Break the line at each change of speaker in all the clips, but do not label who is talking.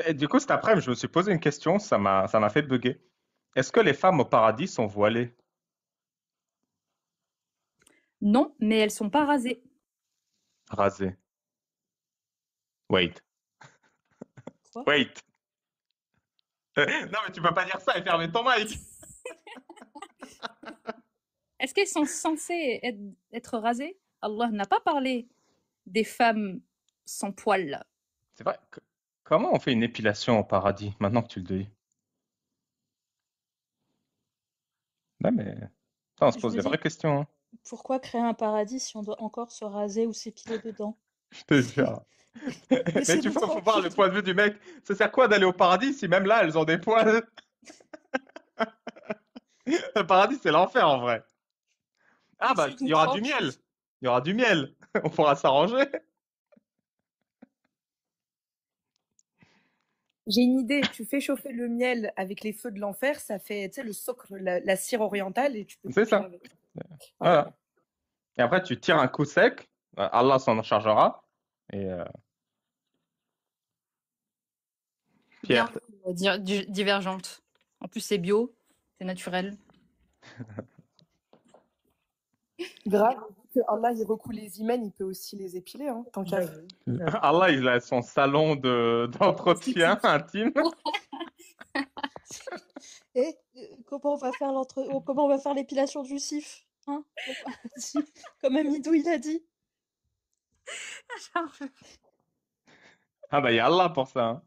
Et du coup, cet après-midi, je me suis posé une question, ça m'a fait bugger. Est-ce que les femmes au paradis sont voilées?
Non, mais elles sont pas rasées.
Rasées. Wait.
Quoi?
Wait. Non, mais tu peux pas dire ça et fermer ton mic.
Est-ce qu'elles sont censées être rasées? Allah n'a pas parlé des femmes sans poils, là.
C'est vrai. Comment on fait une épilation au paradis, maintenant que tu le dis? Non, mais ça, on se
Je
pose
me
des vraies
dis,
questions, hein.
pourquoi créer un paradis si on doit encore se raser ou s'épiler dedans?
Je te jure. Mais tu
Laissez-nous
faut voir le
tranquilles.
point de vue du mec. Ça sert quoi d'aller au paradis si même là, elles ont des poils? Le paradis, c'est l'enfer en vrai. Ah bah, il
Laissez-nous
y aura du
tranquilles.
miel. Il y aura du miel. On pourra s'arranger.
J'ai une idée, tu fais chauffer le miel avec les feux de l'enfer, ça fait, tu sais, le socle, la cire orientale, et tu peux
C'est
t'épiler
ça.
avec. Voilà.
Voilà. Et après, tu tires un coup sec. Allah s'en chargera. Et
Bien,
Pierre,
divergente. En plus, c'est bio, c'est naturel.
Grave, que Allah, il recoule les hymens, il peut aussi les épiler, hein, tant qu'à faire.
Allah, il a son salon d'entretien intime.
Et comment on va faire comment on va faire l'épilation du sif? Hein? Comme Amidou il a dit.
Ah bah, il y a Allah pour ça, hein.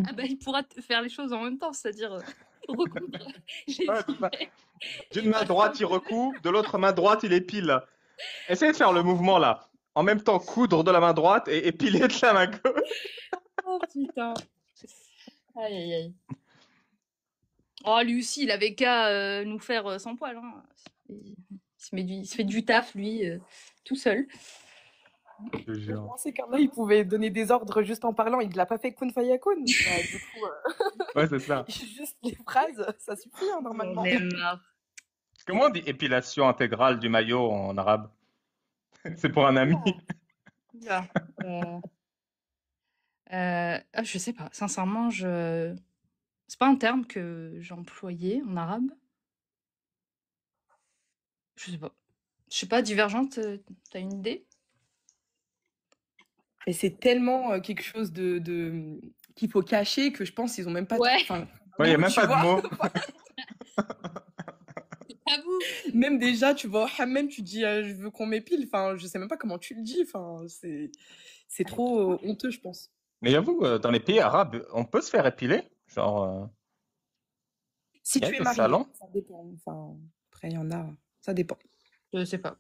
Ah bah, il pourra faire les choses en même temps, c'est-à-dire recoudre les
Ouais, c'est ça.
filets.
D'une main droite, il recoue, de l'autre main droite, il épile. Essayez de faire le mouvement là. En même temps, coudre de la main droite et épiler de la main gauche.
Oh putain. Aïe aïe aïe. Oh, lui aussi, il avait qu'à nous faire sans poil. Hein. Il se fait du taf, lui, tout seul.
Je te
Je
jure.
pensais qu'Allah, il pouvait donner des ordres juste en parlant, il ne l'a pas fait kun fayakun. Bah, du coup,
Ouais, c'est ça.
juste les phrases, ça suffit, hein, normalement.
On est marre.
Comment on dit épilation intégrale du maillot en arabe? C'est pour un ami.
Oula. Je sais pas. Sincèrement, c'est pas un terme que j'employais en arabe. Je sais pas. Je sais pas, divergente, t'as une idée?
Et c'est tellement quelque chose qu'il faut cacher que je pense qu'ils ont même pas.
Ouais.
Enfin,
Ouais, il n'y a même
tu
pas de
vois,
mots.
À vous.
même déjà, tu vois, au hammam, tu dis je veux qu'on m'épile. Enfin, je sais même pas comment tu le dis. Enfin, c'est trop honteux, je pense.
Mais j'avoue, dans les pays arabes, on peut se faire épiler. Genre,
Si
il y a
tu es
des
marié,
salons.
ça dépend. Enfin, après, il y en a, ça dépend.
Je sais pas.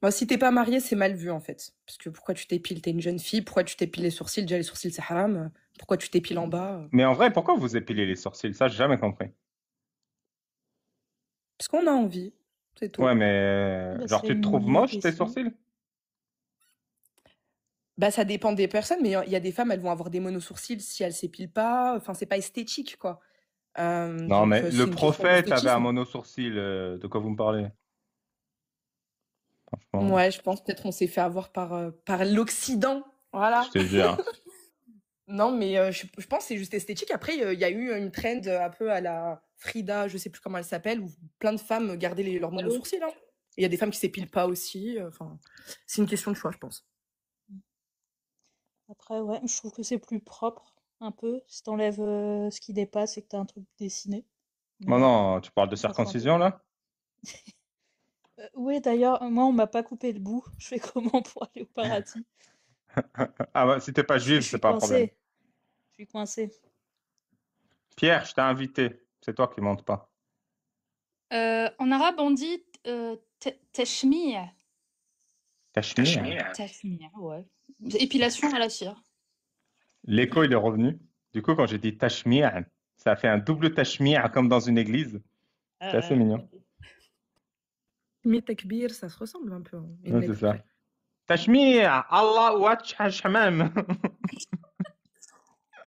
Moi, si t'es pas marié, c'est mal vu en fait. Parce que pourquoi tu t'épiles? T'es une jeune fille, pourquoi tu t'épiles les sourcils? Déjà, les sourcils, c'est haram. Pourquoi tu t'épiles en bas?
Mais en vrai, pourquoi vous épilez les sourcils? Ça, j'ai jamais compris.
Parce qu'on a envie, c'est tout.
Ouais, mais
Bah,
genre,
c'est
tu te
une
trouves moche tes
obligation.
sourcils?
Bah, ça dépend des personnes, mais il y a des femmes, elles vont avoir des monosourcils si elles s'épilent pas. Enfin, c'est pas esthétique, quoi.
Non,
Donc,
mais
c'est
le
une question
prophète avait un
d'esthétisme.
monosourcil. De quoi vous me parlez? Franchement,
Ouais, je pense peut-être on s'est fait avoir par l'Occident. Voilà.
je te jure.
Non, mais je pense que c'est juste esthétique. Après, il y a eu une trend un peu à la Frida, je sais plus comment elle s'appelle, où plein de femmes gardaient leurs monosourcils. Hein. Et il y a des femmes qui s'épilent pas aussi. Enfin, c'est une question de choix, je pense.
Après, ouais, je trouve que c'est plus propre, un peu, si t'enlèves ce qui dépasse et que t'as un truc dessiné.
Non,
Mais
non, tu parles de
ça change.
circoncision là?
Oui, d'ailleurs, moi, on m'a pas coupé le bout. Je fais comment pour aller au paradis?
Ah, bah, si t'es pas
Je
juive, c'est
suis
pas un problème.
coincée. Je suis coincée.
Pierre, je t'ai invité. C'est toi qui montes pas.
En arabe, on dit tashmi'.
Cachemire.
Tashmi', ouais. Épilation à la cire.
L'écho, il est revenu. Du coup, quand j'ai dit tachmir, ça a fait un double tachmir comme dans une église. C'est assez mignon.
Mais takbir, ça se ressemble un peu. Hein. Une
Ouais, c'est
lettre
ça.
près.
Tachmir, Allah watch hamam.